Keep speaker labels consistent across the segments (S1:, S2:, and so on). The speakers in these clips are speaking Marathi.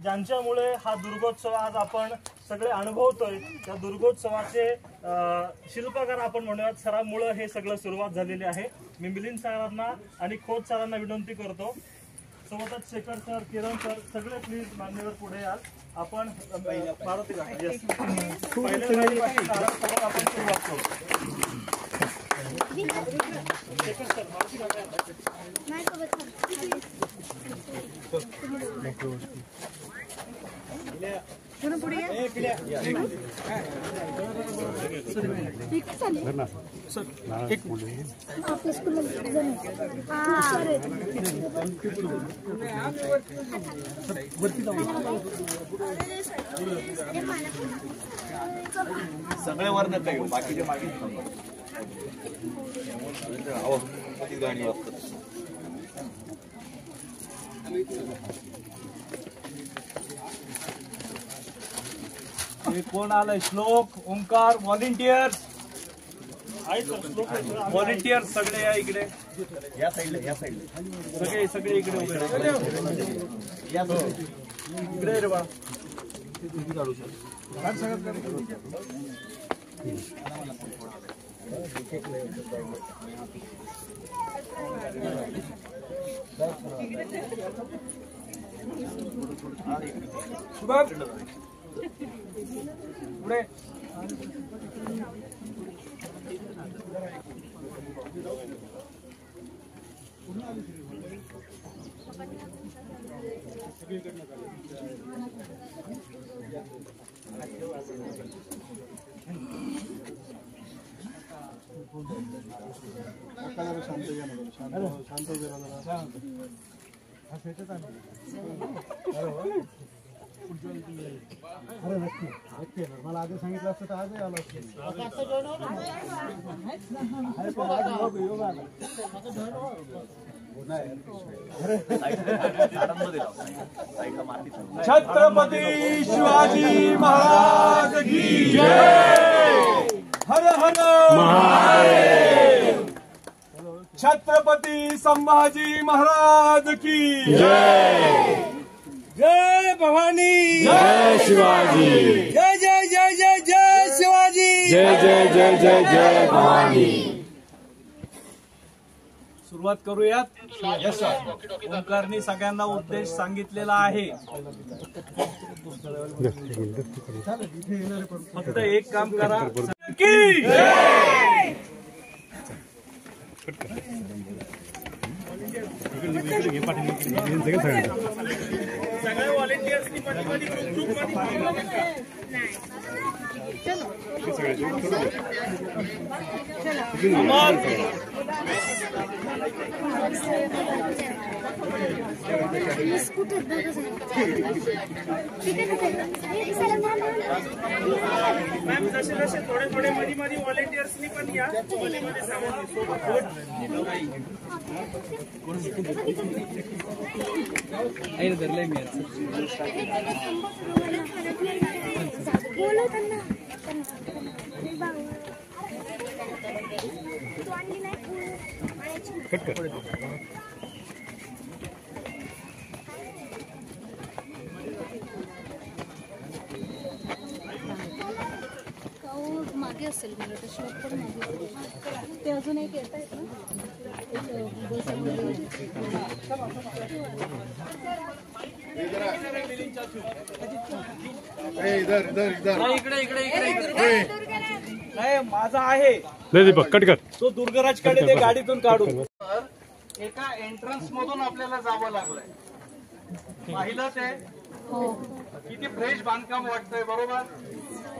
S1: ज्यांच्यामुळे हा दुर्गोत्सव आज आपण सगळे अनुभवतोय, त्या दुर्गोत्सवाचे शिल्पकार आपण म्हणूयात सरांमुळे हे सगळं सुरुवात झालेली आहे। मी मिलिंद सरांना आणि खोत सरांना विनंती करतो, सोबतच शेखर सर, किरण सर सगळे प्लीज मान्यवर पुढे याल। आपण मारुती आपण सुरुवात करू। शेखर सर,
S2: सगळे वर्ण काय बाकीचे मागे गाणी वाजतात। कोण आलाय? श्लोक, ओंकार, व्हॉलेंटियर्स व्हॉलेंटियर्स सगळे या इकडे, या साईडला, या साईडला सगळे सगळे इकडे उभे या इकडे रे बा। पुढे
S3: अरे नक्की नक्की मला आधी सांगितलं असतं तर आजही आलो असतो।
S2: छत्रपती शिवाजी महाराज की जय। हर हर महादेव। छत्रपती संभाजी महाराज की जय। जय भवानी,
S4: जय शिवाजी,
S2: जय जय जय जय जय शिवाजी,
S4: जय जय जय जय जय भवानी।
S2: सुरुवात करूयात। यस ओंकारनी सगळ्यांना उद्देश सांगितलेला आहे, फक्त एक काम करा की जय। सगळे व्हॉलेंटियर्सनी पाठीमागे ग्रुप मॅम जसे जसे थोडे थोडे मध्ये मध्ये व्हॉलेंटियर्सनी पण या मध्ये मध्ये सामान धरलंय मी
S5: मागे असेल मला तर श्लोक पण मागे ते अजून एक येत आहेत ना।
S3: इधर इधर इधर
S2: इकडे इकडे इकडे नाही माझा आहे
S4: कट कर
S2: तो दुर्गराजकडे ते गाडीतून काढून एका एंट्रन्स मधून आपल्याला जावं लागलंय। पाहिलं ते किती फ्रेश बांधकाम वाटतंय बरोबर।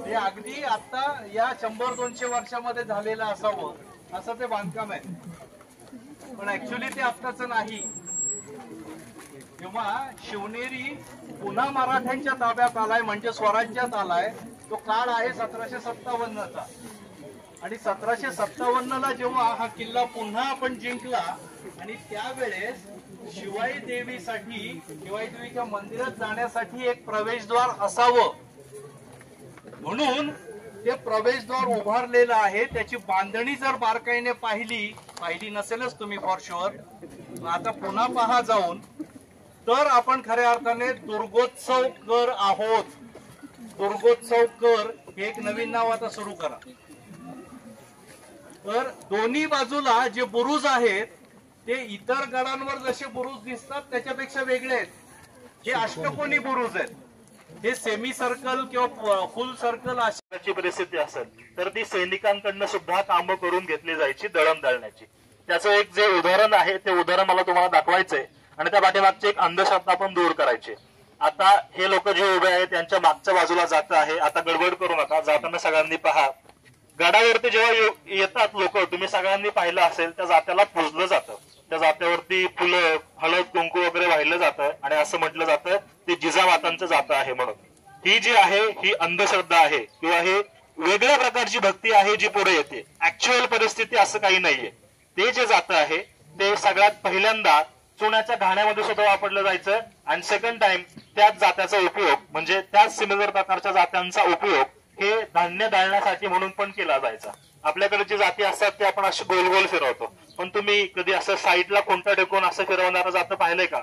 S2: हे अगदी आता या 100-200 वर्षामध्ये झालेलं असावं असं ते बांधकाम आहे, पण ऍक्च्युली ते आत्ताच नाही। जेव्हा शिवनेरी पुन्हा मराठ्यांच्या ताब्यात आलाय म्हणजे स्वराज्यात आलाय तो काळ आहे 1757चा आणि 1757ला जेव्हा हा किल्ला पुन्हा आपण जिंकला आणि त्यावेळेस शिवाई देवीच्या मंदिरात जाण्यासाठी एक प्रवेशद्वार असावं म्हणून ते प्रवेशद्वार उभारलेलं आहे। त्याची बांधणी जर बारकाईने पाहिली नसेलच तुम्ही फॉर शुअर, आता पुन्हा पहा जाऊन तर आपण खऱ्या अर्थाने दुर्गोत्सव कर आहोत. दुर्गोत्सव कर हे एक नवीन नाव आता सुरू करा. तर दोन्ही बाजूला जे बुरुज आहेत ते इतर गडांवर जसे बुरुज दिसतात त्याच्यापेक्षा वेगळे आहेत. हे अष्टकोनी बुरुज आहेत. हे सेमी सर्कल किंवा फुल सर्कल अशी
S1: परिस्थिती असेल तर ती सैनिकांकडनं सुद्धा कामं करून घेतली जायची दळण दळण्याची. त्याचं एक जे उदाहरण आहे ते उदाहरण मला तुम्हाला दाखवायचंय आणि त्या पाठीमागची एक अंधश्रद्धा पण दूर करायची. आता हे लोक जे उभे आहेत त्यांच्या मागच्या बाजूला जात आहे. आता गडबड करू नका, जाताना सगळ्यांनी पहा. गडावरती जेव्हा येतात लोक, तुम्ही सगळ्यांनी पाहिलं असेल त्या जात्याला पूजलं जातं. त्या जात्यावरती फुलं, हळद, कुंकू वगैरे वाहिलं जातं आणि असं म्हटलं जातं ते जिजामातांचं जातं आहे म्हणून. ही जी आहे ही अंधश्रद्धा आहे किंवा हे वेगळ्या प्रकारची भक्ती आहे जी पुढे येते. ऍक्च्युअल परिस्थिती असं काही नाहीये. ते जे जातं आहे ते सगळ्यात पहिल्यांदा चुन्याच्या घाण्यामध्ये सुद्धा वापरलं जायचं आणि सेकंड टाइम त्याच जात्याचा उपयोग म्हणजे त्याच सिमिलर प्रकारच्या जात्यांचा उपयोग हे धान्य दळण्यासाठी म्हणून पण केला जायचा. आपल्याकडे जी जाती असतात ते आपण अशी गोल गोल फिरवतो, पण तुम्ही कधी असं साईडला कोणता टेकून असं फिरवणारं जातं पाहिलंय का?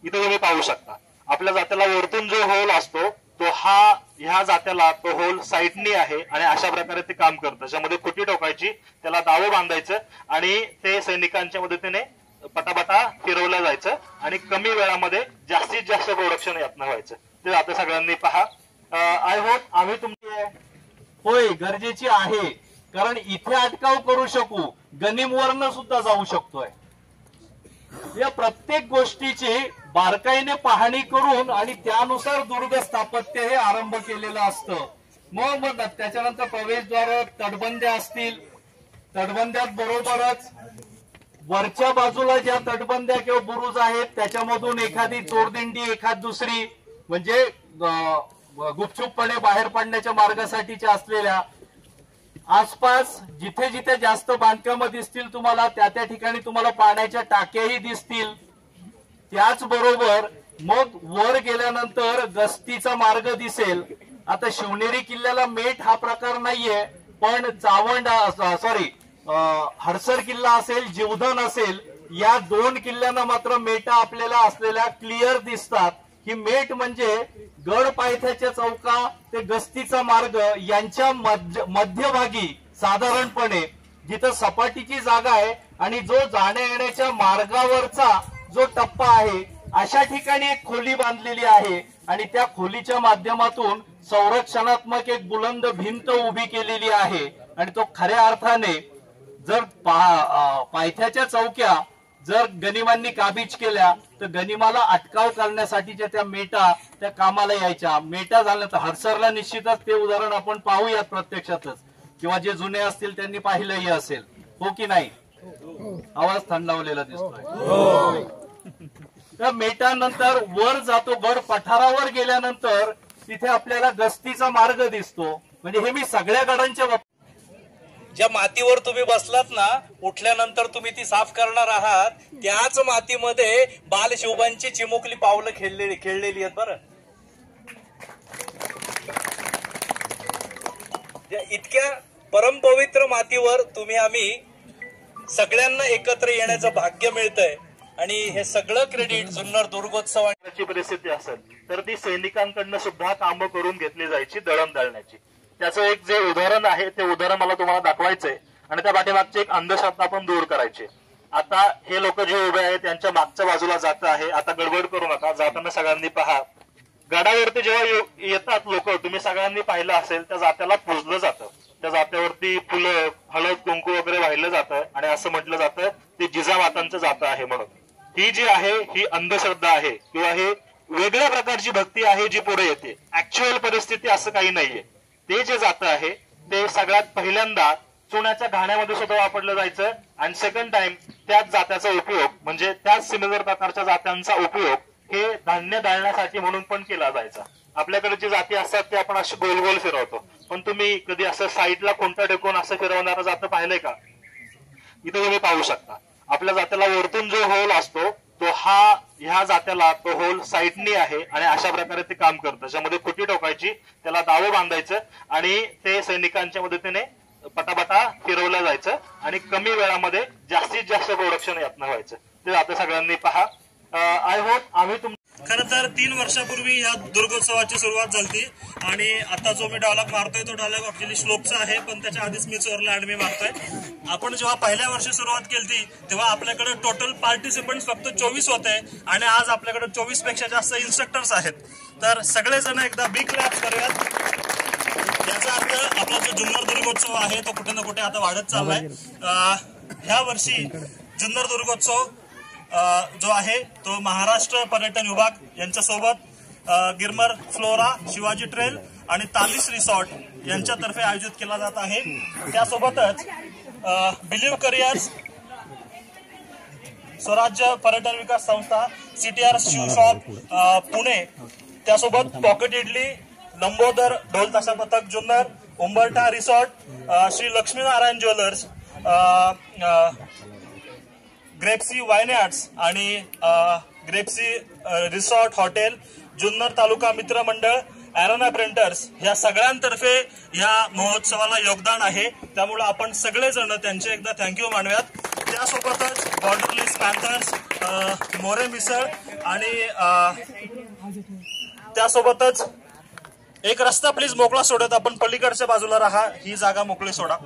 S1: इथे तुम्ही पाहू शकता. आपल्या जात्याला वरतून जो होल असतो तो ह्या जात्याला तो होल साईडनी आहे आणि अशा प्रकारे ते काम करतं. त्याच्यामध्ये खुटी टोकायची, त्याला दावं बांधायचं आणि ते सैनिकांच्या मदतीने पटापटा फिरवलं जायचं आणि कमी वेळामध्ये जास्तीत जास्त प्रोडक्शन यातनं व्हायचं. ते जातं सगळ्यांनी पहा. आय होप आम्ही तुमची
S2: होय गरजेची आहे, कारण इथे अटकाव करू शकू, गनिमवरनं सुद्धा जाऊ शकतोय. या प्रत्येक गोष्टीची बारकाईने पाहणी करून आणि त्यानुसार दुर्ग स्थापत्य हे आरंभ केलेलं असतं. मग त्याच्यानंतर प्रवेशद्वार, तटबंद्या असतील. तटबंद्यात बरोबरच वरच्या बाजूला ज्या तटबंद्या किंवा बुरुज आहेत त्याच्यामधून एखादी चोरदिंडी, एखाद दुसरी म्हणजे गुपचूपपणे बाहेर पडण्याच्या मार्गासाठीच्या असलेल्या, आसपास जिथे जिथे जास्त बांधकामं दिसतील तुम्हाला त्या ठिकाणी तुम्हाला पाण्याच्या टाक्याही दिसतील. त्याचबरोबर मग वर गेल्यानंतर गस्तीचा मार्ग दिसेल. आता शिवनेरी किल्ल्याला मेट हा प्रकार नाहीये, पण हडसर किल्ला असेल, जीवधन असेल, या दोन किल्ल्यांना मात्र मेटा आपल्याला असलेल्या क्लिअर दिसतात. ही मेट म्हणजे गड पायथ्याच्या चौका ते गस्तीचा मार्ग यांच्या मध्यभागी साधारणपणे जिथं सपाटीची जागा आहे आणि जो जाण्या येण्याच्या मार्गावरचा जो टप्पा आहे अशा ठिकाणी एक खोली बांधलेली आहे आणि त्या खोलीच्या माध्यमातून संरक्षणात्मक एक बुलंद भिंत उभी केलेली आहे. आणि तो खऱ्या अर्थाने जर पायथ्याच्या चौक्या जर गनिमांनी काबीज केल्या तर गनिमाला अटकाव करण्यासाठीच्या त्या मेटा त्या कामाला यायच्या. मेटा झाल्या तर हडसरला निश्चितच ते उदाहरण आपण पाहूयात प्रत्यक्षातच, किंवा जे जुने असतील त्यांनी पाहिलंही असेल. हो की नाही? आवाज थंडावलेला दिसतोय. त्या मेटानंतर वर जातो, गड पठारावर गेल्यानंतर तिथे आपल्याला गस्तीचा मार्ग दिसतो. म्हणजे हे मी सगळ्या गडांच्या ज्या मातीवर तुम्ही बसलात ना, उठल्यानंतर तुम्ही ती साफ करणार आहात, त्याच मातीमध्ये बाल शिवबांची चिमुकली पावलं खेळलेली आहेत. बरं, इतक्या परमपवित्र मातीवर तुम्ही आम्ही सगळ्यांना एकत्र येण्याचं भाग्य मिळतंय आणि हे सगळं क्रेडिट जुन्नर दुर्गोत्सवाची
S1: परिस्थिती असेल तर ती सैनिकांकडनं सुद्धा कामं करून घेतली जायची दळण दळण्याची. त्याचं एक जे उदाहरण आहे ते उदाहरण मला तुम्हाला दाखवायचंय आणि त्या पाठीमागची एक अंधश्रद्धा पण दूर करायची. आता हे लोक जे उभे आहेत त्यांच्या मागच्या बाजूला जात आहे. आता गडबड करू नका, जाताना सगळ्यांनी पहा. गडावरती जेव्हा येतात लोक, तुम्ही सगळ्यांनी पाहिलं असेल त्या जात्याला पूजलं जातं. त्या जात्यावरती फुलं, हळद, कुंकू वगैरे वाहिलं जातं आणि असं म्हटलं जातं ते जिजामातांचं जातं आहे म्हणून. ही जी आहे ही अंधश्रद्धा आहे किंवा हे वेगळ्या प्रकारची भक्ती आहे जी पुढे येते. ऍक्च्युअल परिस्थिती असं काही नाहीये. ते जे जातं आहे ते सगळ्यात पहिल्यांदा चुन्याच्या घाण्यामध्ये सुद्धा वापरलं जायचं आणि सेकंड टाइम त्याच जात्याचा उपयोग म्हणजे त्याच सिमिलर प्रकारच्या जात्यांचा उपयोग हे धान्य दळण्यासाठी म्हणून पण केला जायचा. आपल्याकडे जी जाती असतात ते आपण अशी गोल गोल फिरवतो, पण तुम्ही कधी असं साईडला कोणता टेकून असं फिरवणारं जातं पाहिलंय का? इथे तुम्ही पाहू शकता. आपल्या जात्याला वरतून जो होल असतो तो ह्या जात्याला तो होल साईडनी आहे आणि अशा प्रकारे ते काम करतं. त्याच्यामध्ये खुटी टोकायची, त्याला दावं बांधायचं आणि ते सैनिकांच्या मदतीने पटापटा फिरवलं जायचं आणि कमी वेळामध्ये जास्तीत जास्त प्रोडक्शन यातनं व्हायचं. ते जातं सगळ्यांनी पहा.
S2: आय होप आम्ही
S1: खरं तर 3 वर्षापूर्वी या दुर्गोत्सवाची सुरुवात झाली आणि आता जो मी डायलॉग मारतोय तो डायलॉग ऍक्च्युअली श्लोकचा आहे, पण त्याच्या आधीच मी चोरला आणि मी मारतोय. आपण जेव्हा पहिल्या वर्षी सुरुवात केली तेव्हा आपल्याकडे टोटल पार्टिसिपंट फक्त 24 होते आणि आज आपल्याकडे 24 पेक्षा जास्त इन्स्ट्रक्टर्स आहेत. तर सगळेजण एकदा बिग क्लॅप करूयात. याचा अर्थ आपला जो जुन्नर दुर्गोत्सव आहे तो कुठे ना कुठे आता वाढत चाललाय. ह्या वर्षी जुन्नर दुर्गोत्सव जो आहे तो महाराष्ट्र पर्यटन विभाग यांच्यासोबत गिरमर फ्लोरा, शिवाजी ट्रेल आणि तालीस रिसॉर्ट यांच्यातर्फे आयोजित केला जात आहे. त्यासोबतच बिलीव्ह करिअर्स, स्वराज्य पर्यटन विकास संस्था, CTR शू शॉप पुणे, त्यासोबत पॉकेट इडली, लंबोदर ढोल ताशा पथक जुन्नर, उंबरठा रिसॉर्ट, श्री लक्ष्मीनारायण ज्वेलर्स, ग्रेप्सी वायनयार्ड्स आणि ग्रेप्सी रिसॉर्ट हॉटेल, जुन्नर तालुका मित्र मंडळ, अॅरोना प्रिंटर्स या सगळ्यांतर्फे या महोत्सवाला योगदान आहे. त्यामुळे आपण सगळेजण त्यांचे एकदा थँक्यू मानूयात. त्यासोबतच बॉर्डरलेस पॅन्थर्स, मोरे मिसळ आणि त्यासोबतच एक रस्ता प्लीज मोकळा सोडत, आपण पलीकडच्या बाजूला राहा, ही जागा मोकळी सोडा.